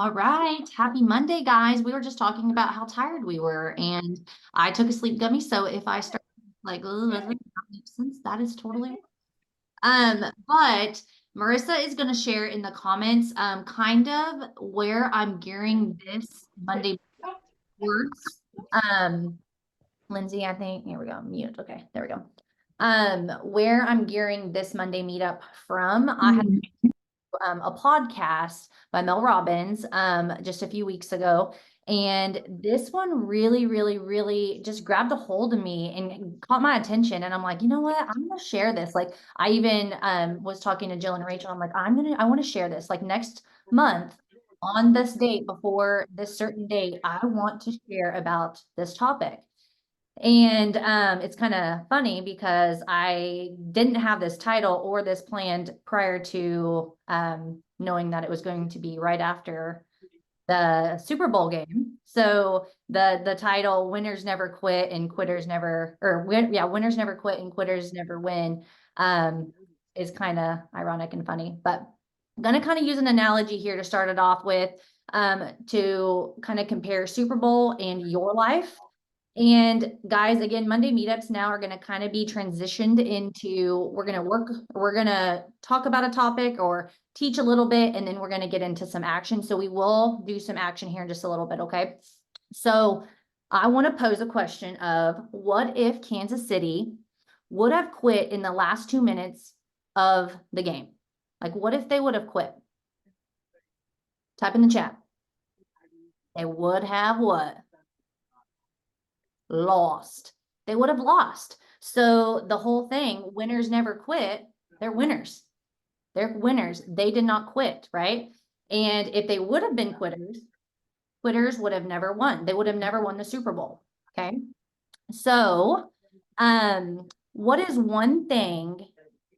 All right. Happy Monday, guys. We were just talking about how tired we were, and I took a sleep gummy. So if I start like, "Ugh, that doesn't make sense," that is totally but Marissa is going to share in the comments kind of where I'm gearing this Monday words. Lindsay, I think, here we go, mute. Okay, there we go. Where I'm gearing this Monday meetup from. I had a podcast by Mel Robbins just a few weeks ago. And this one really, really, really just grabbed a hold of me and caught my attention. And I'm like, you know what? I'm gonna share this. Like I even was talking to Jill and Rachel. I'm like, I want to share this. Like next month on this date, before this certain date, I want to share about this topic. And it's kind of funny because I didn't have this title or this planned prior to knowing that it was going to be right after the Super Bowl game. So the title "Winners Never Quit and Quitters Never," "Winners Never Quit and Quitters Never Win," is kind of ironic and funny. But I'm gonna kind of use an analogy here to start it off with, to kind of compare Super Bowl and your life. And guys, again, Monday meetups now are going to kind of be transitioned into, we're going to talk about a topic or teach a little bit, and then we're going to get into some action. So we will do some action here in just a little bit. Okay. So I want to pose a question of, what if Kansas City would have quit in the last 2 minutes of the game? Like, what if they would have quit? Type in the chat. They would have what? Lost. They would have lost. So the whole thing, winners never quit. They're winners. They're winners. They did not quit, right? And if they would have been quitters, quitters would have never won. They would have never won the Super Bowl. Okay. So, what is one thing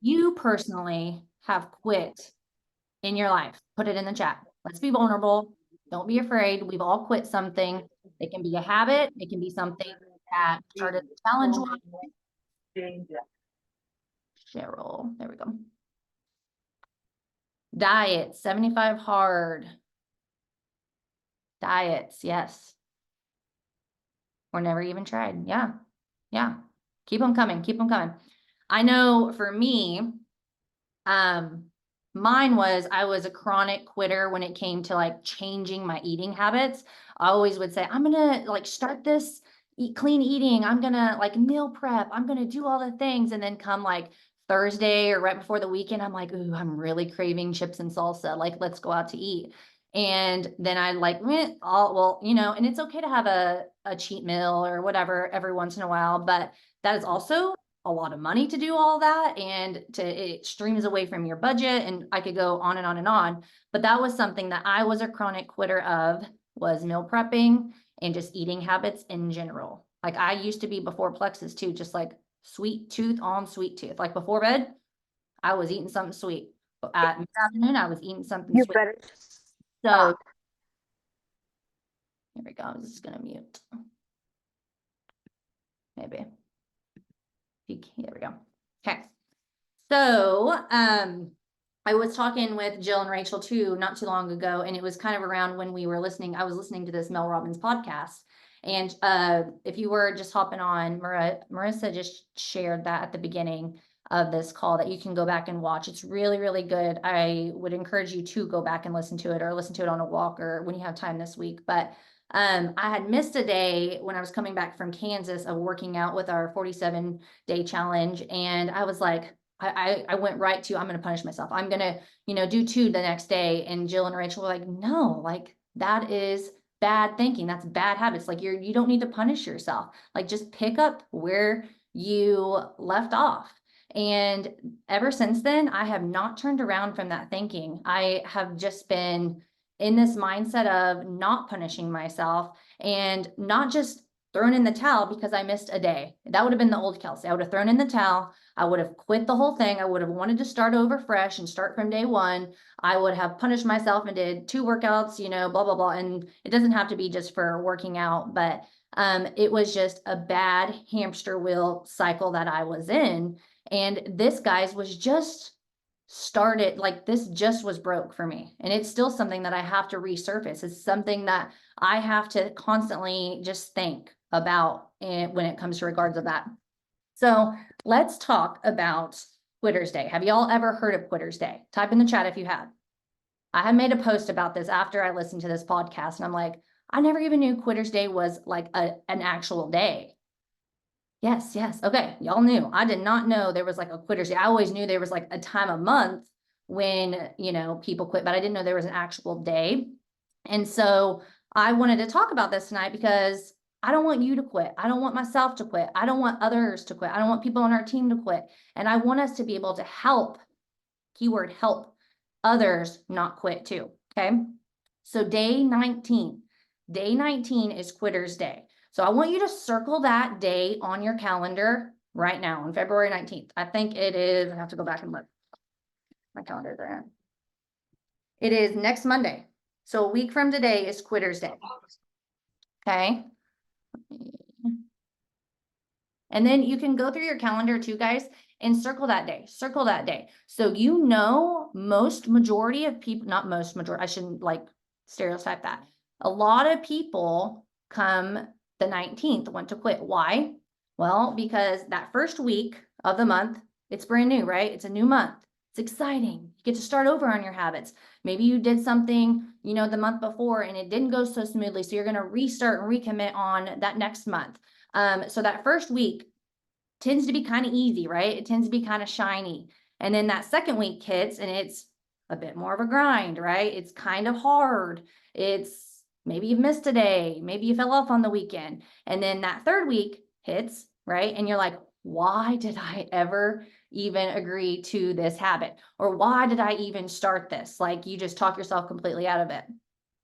you personally have quit in your life? Put it in the chat. Let's be vulnerable. Don't be afraid. We've all quit something. It can be a habit. It can be something that started a challenge. Cheryl, there we go. Diet, 75 hard. Diets, yes. Or never even tried. Yeah. Yeah. Keep them coming. Keep them coming. I know for me, mine was, I was a chronic quitter when it came to like changing my eating habits. I always would say, I'm gonna like start this clean eating. I'm gonna like meal prep. I'm gonna do all the things. And then come like Thursday or right before the weekend, I'm like, ooh, I'm really craving chips and salsa. Like, let's go out to eat. And then I like, well, and it's okay to have a cheat meal or whatever every once in a while, but that is also a lot of money to do all that, and it streams away from your budget, and I could go on and on and on. But that was something that I was a chronic quitter of, was meal prepping and just eating habits in general. Like I used to be, before Plexus too, just like sweet tooth on sweet tooth. Like before bed, I was eating something sweet. At mid-afternoon, I was eating something You sweet. better So here we go. I was just gonna mute. Maybe. There we go. Okay. So, I was talking with Jill and Rachel too, not too long ago, and it was kind of around when we were listening. I was listening to this Mel Robbins podcast. And if you were just hopping on, Marissa just shared that at the beginning of this call that you can go back and watch. It's really, really good. I would encourage you to go back and listen to it, or listen to it on a walk or when you have time this week. But I had missed a day when I was coming back from Kansas of working out with our 47-day challenge. And I was like, I went right to, I'm going to punish myself. I'm going to, do 2 the next day. And Jill and Rachel were like, no, like that is bad thinking. That's bad habits. Like you don't need to punish yourself. Like just pick up where you left off. And ever since then, I have not turned around from that thinking. I have just been in this mindset of not punishing myself, and not just thrown in the towel because I missed a day. That would have been the old Kelsey. I would have thrown in the towel. I would have quit the whole thing. I would have wanted to start over fresh and start from day one. I would have punished myself and did 2 workouts, blah, blah, blah. And it doesn't have to be just for working out, but it was just a bad hamster wheel cycle that I was in. And this, guys, was just started, like this just was broke for me. And it's still something that I have to resurface. It's something that I have to constantly just think about when it comes to regards of that. So let's talk about Quitter's Day. Have you all ever heard of Quitter's Day? Type in the chat if you have. I had made a post about this after I listened to this podcast, and I'm like, I never even knew Quitter's Day was like an actual day. Yes, yes. Okay, y'all knew. I did not know there was like a Quitter's Day. I always knew there was like a time a month when, you know, people quit, but I didn't know there was an actual day. And so I wanted to talk about this tonight because I don't want you to quit. I don't want myself to quit. I don't want others to quit. I don't want people on our team to quit. And I want us to be able to help, keyword help, others not quit too. Okay. So day 19 is Quitter's Day. So I want you to circle that day on your calendar right now on February 19th. I think it is, I have to go back and look. My calendar's there. It is next Monday. So a week from today is Quitter's Day. Okay. And then you can go through your calendar too, guys, and circle that day, circle that day. So, you know, majority of people, not most majority, I shouldn't like stereotype that. A lot of people come the 19th want to quit. Why? Well, because that first week of the month, it's brand new, right? It's a new month. It's exciting. You get to start over on your habits. Maybe you did something, you know, the month before and it didn't go so smoothly. So you're going to restart and recommit on that next month. So that first week tends to be kind of easy, right? It tends to be kind of shiny. And then that second week hits and it's a bit more of a grind, right? It's kind of hard. It's maybe you've missed a day, maybe you fell off on the weekend. And then that third week hits, right? And you're like, why did I ever even agree to this habit? Or why did I even start this? Like you just talk yourself completely out of it.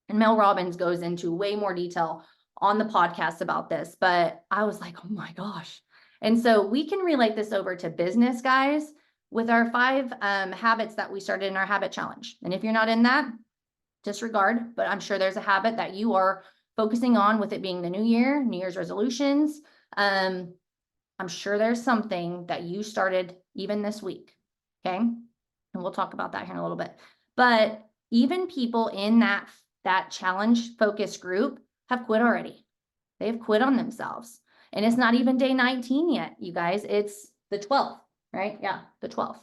And Mel Robbins goes into way more detail on the podcast about this, but I was like, oh my gosh. And so we can relate this over to business, guys, with our 5 habits that we started in our habit challenge. And if you're not in that, disregard, but I'm sure there's a habit that you are focusing on with it being the new year, New Year's resolutions. I'm sure there's something that you started even this week. Okay. And we'll talk about that here in a little bit. But even people in that challenge focus group have quit already. They've quit on themselves. And it's not even day 19 yet, you guys. It's the 12th, right? Yeah, the 12th.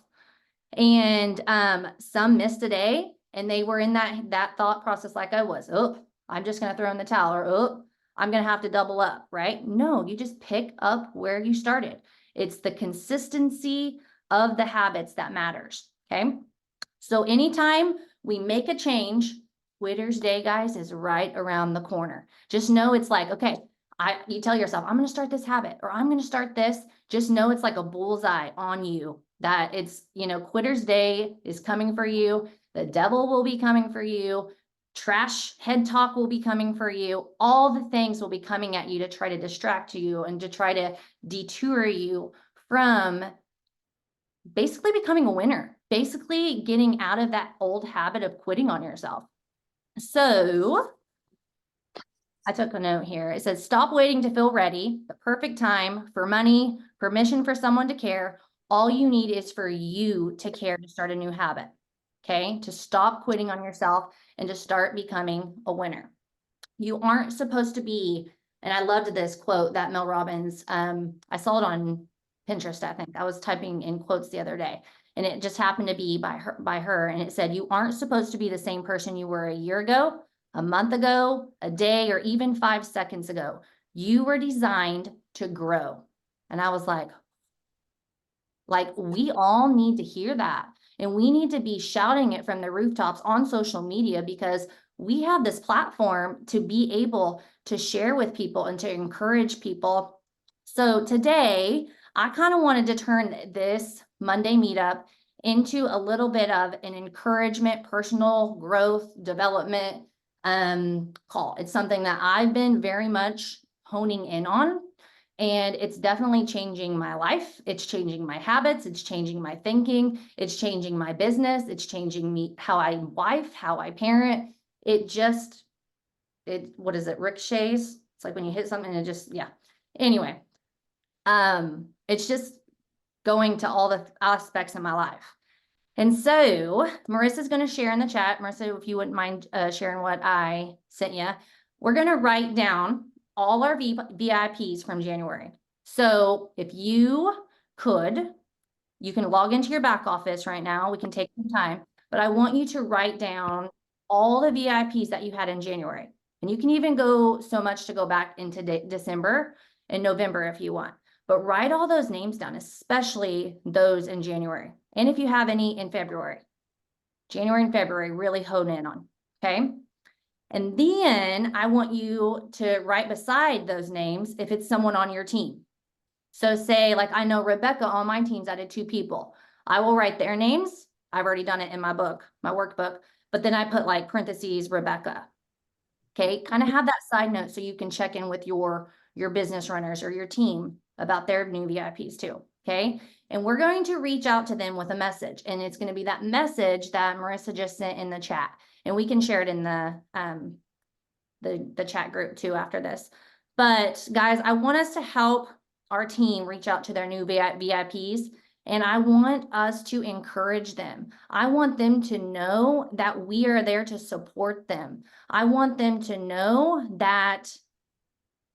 And some missed a day and they were in that thought process like I was. Oh, I'm just going to throw in the towel, or oh, I'm going to have to double up, right? No, you just pick up where you started. It's the consistency of the habits that matters, okay? So anytime we make a change, Quitter's Day, guys, is right around the corner. Just know it's like, okay, you tell yourself, I'm going to start this habit, or I'm going to start this. Just know it's like a bullseye on you, that it's, you know, Quitter's Day is coming for you. The devil will be coming for you. Trash head talk will be coming for you. All the things will be coming at you to try to distract you and to try to detour you from basically becoming a winner, basically getting out of that old habit of quitting on yourself. So I took a note here. It says, stop waiting to feel ready. The perfect time for money, permission for someone to care. All you need is for you to care to start a new habit. Okay. To stop quitting on yourself and to start becoming a winner. You aren't supposed to be, and I loved this quote that Mel Robbins, I saw it on Pinterest, I think. I was typing in quotes the other day, and it just happened to be by her. And it said, you aren't supposed to be the same person you were a year ago, a month ago, a day, or even 5 seconds ago. You were designed to grow. And I was like, we all need to hear that. And we need to be shouting it from the rooftops on social media, because we have this platform to be able to share with people and to encourage people. So today, I kind of wanted to turn this Monday meetup into a little bit of an encouragement, personal growth, development call. It's something that I've been very much honing in on. And it's definitely changing my life. It's changing my habits. It's changing my thinking. It's changing my business. It's changing me, how I wife, how I parent. What is it? Ricochets. It's like when you hit something and it just, yeah. Anyway, it's just going to all the aspects of my life. And so Marissa's going to share in the chat. Marissa, if you wouldn't mind sharing what I sent you, we're going to write down all our VIPs from January. So if you could, you can log into your back office right now. We can take some time, but I want you to write down all the VIPs that you had in January. And you can even go so much to go back into December and November if you want. But write all those names down, especially those in January. And if you have any in February. January and February, really hone in on, okay? And then I want you to write beside those names if it's someone on your team. So say, like, I know Rebecca on my team's added 2 people. I will write their names. I've already done it in my book, my workbook, but then I put like parentheses, Rebecca. Okay, kind of have that side note so you can check in with your business runners or your team about their new VIPs too, okay? And we're going to reach out to them with a message, and it's going to be that message that Marissa just sent in the chat, and we can share it in the chat group too after this. But guys, I want us to help our team reach out to their new VIPs, and I want us to encourage them. I want them to know that we are there to support them. I want them to know that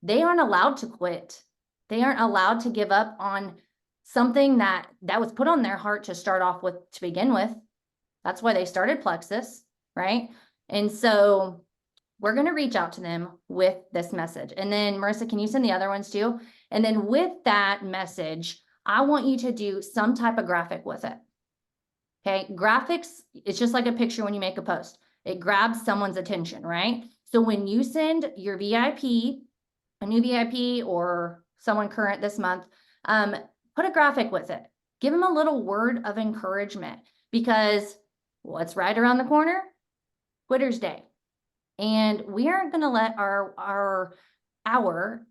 they aren't allowed to quit. They aren't allowed to give up on something that was put on their heart to start off with to begin with. That's why they started Plexus, right? And so we're going to reach out to them with this message. And then Marissa, can you send the other ones too? And then with that message, I want you to do some type of graphic with it. Okay, graphics, it's just like a picture when you make a post. It grabs someone's attention, right? So when you send your VIP, a new VIP or someone current this month, put a graphic with it. Give them a little word of encouragement, because what's right around the corner? Quitter's Day. And we aren't going to let our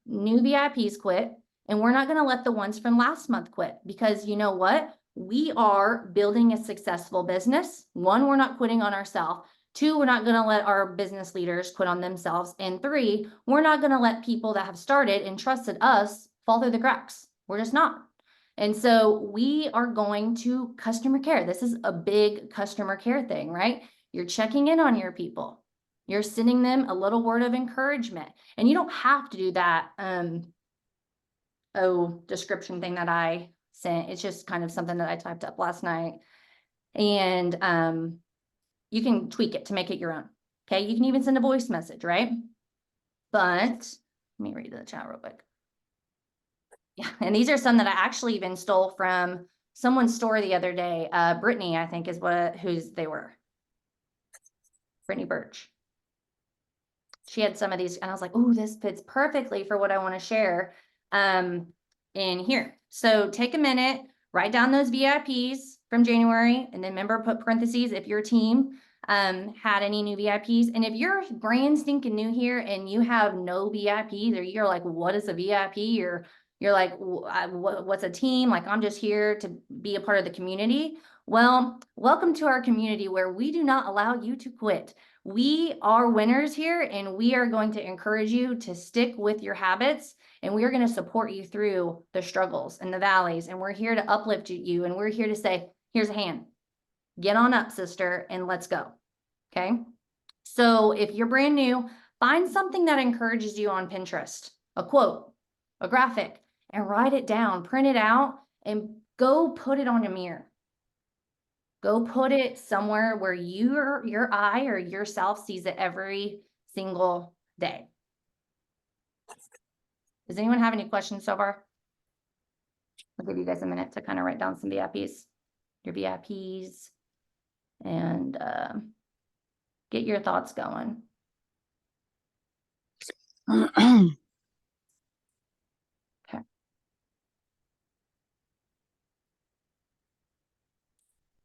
new VIPs quit, and we're not going to let the ones from last month quit, because you know what? We are building a successful business. 1, we're not quitting on ourselves. 2, we're not going to let our business leaders quit on themselves. And 3, we're not going to let people that have started and trusted us fall through the cracks. We're just not. And so we are going to customer care. This is a big customer care thing, right? You're checking in on your people. You're sending them a little word of encouragement. And you don't have to do that description thing that I sent. It's just kind of something that I typed up last night. And you can tweak it to make it your own. Okay, you can even send a voice message, right? But let me read the chat real quick. Yeah, and these are some that I actually even stole from someone's story the other day. Brittany, I think, is whose they were. Brittany Birch. She had some of these, and I was like, oh, this fits perfectly for what I want to share in here. So take a minute, write down those VIPs from January, and then remember, put parentheses if your team had any new VIPs. And if you're brand stinking new here and you have no VIPs, or you're like, what is a VIP? Or you're like, what's a team? Like, I'm just here to be a part of the community. Well, welcome to our community where we do not allow you to quit. We are winners here, and we are going to encourage you to stick with your habits, and we are going to support you through the struggles and the valleys. And we're here to uplift you, and we're here to say, here's a hand. Get on up, sister, and let's go. Okay. So if you're brand new, find something that encourages you on Pinterest, a quote, a graphic, and write it down, print it out, and go put it on a mirror. Go put it somewhere where your eye or yourself sees it every single day. Does anyone have any questions so far? I'll give you guys a minute to kind of write down some VIPs, your VIPs, and get your thoughts going. Okay.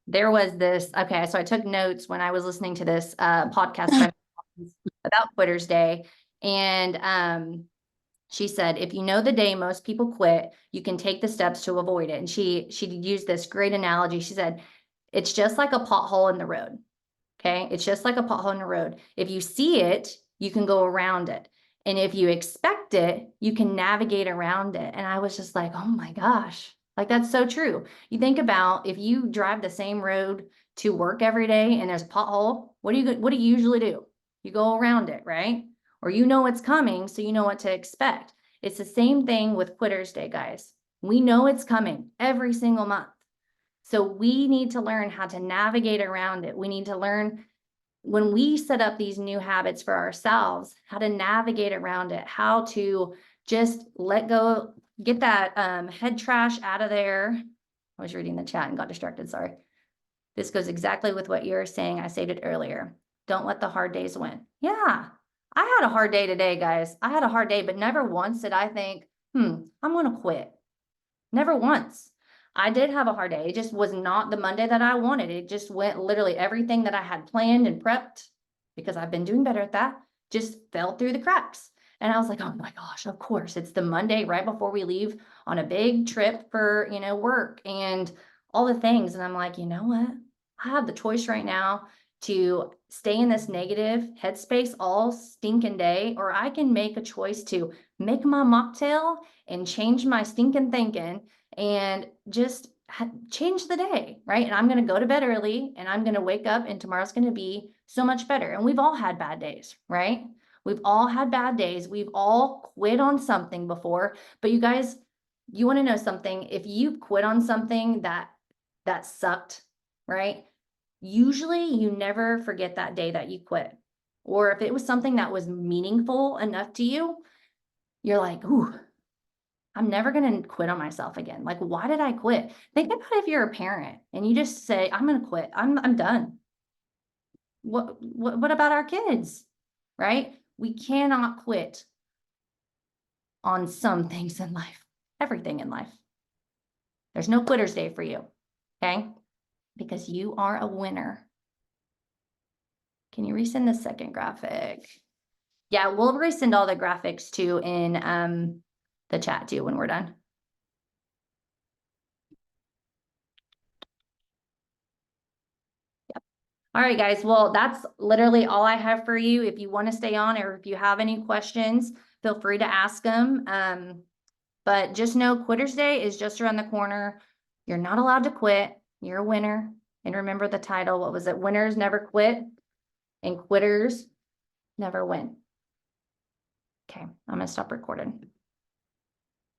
There was this, okay, so I took notes when I was listening to this podcast about Quitter's Day. And she said, if you know the day most people quit, you can take the steps to avoid it. And she used this great analogy. She said, it's just like a pothole in the road. Okay, it's just like a pothole in the road. If you see it, you can go around it. And if you expect it, you can navigate around it. And I was just like, oh my gosh, Like, that's so true. You think about if you drive the same road to work every day and there's a pothole, what do you usually do? You go around it, right? Or you know it's coming, so you know what to expect. It's the same thing with Quitter's Day, guys. We know it's coming every single month. So we need to learn how to navigate around it. We need to learn when we set up these new habits for ourselves, how to navigate around it, how to just let go, get that head trash out of there. I was reading the chat and got distracted, sorry. This goes exactly with what you were saying. I said it earlier. Don't let the hard days win. Yeah, I had a hard day today, guys. I had a hard day, but never once did I think, I'm gonna quit. Never once. I did have a hard day. It just was not the Monday that I wanted. It just went literally everything that I had planned and prepped, because I've been doing better at that, just fell through the cracks. And I was like, oh my gosh, of course, it's the Monday right before we leave on a big trip for, work and all the things. And I'm like, you know what? I have the choice right now to stay in this negative headspace all stinking day, or I can make a choice to make my mocktail and change my stinking thinking and just change the day, right? And I'm going to go to bed early and I'm going to wake up and tomorrow's going to be so much better. And we've all had bad days, right? We've all had bad days. We've all quit on something before, but you guys, you want to know something? If you quit on something that sucked, right? Usually you never forget that day that you quit. Or if it was something that was meaningful enough to you, you're like, ooh, I'm never going to quit on myself again. Like, why did I quit? Think about if you're a parent and you just say, I'm going to quit. I'm done. What about our kids, right? We cannot quit on some things in life, everything in life. There's no quitter's day for you, okay? Because you are a winner. Can you resend the second graphic? Yeah, we'll resend all the graphics too in the chat too when we're done. Yep. All right, guys. Well, that's literally all I have for you. If you want to stay on or if you have any questions, feel free to ask them. But just know Quitter's Day is just around the corner. You're not allowed to quit. You're a winner. And remember the title. What was it? Winners never quit and quitters never win. Okay, I'm going to stop recording.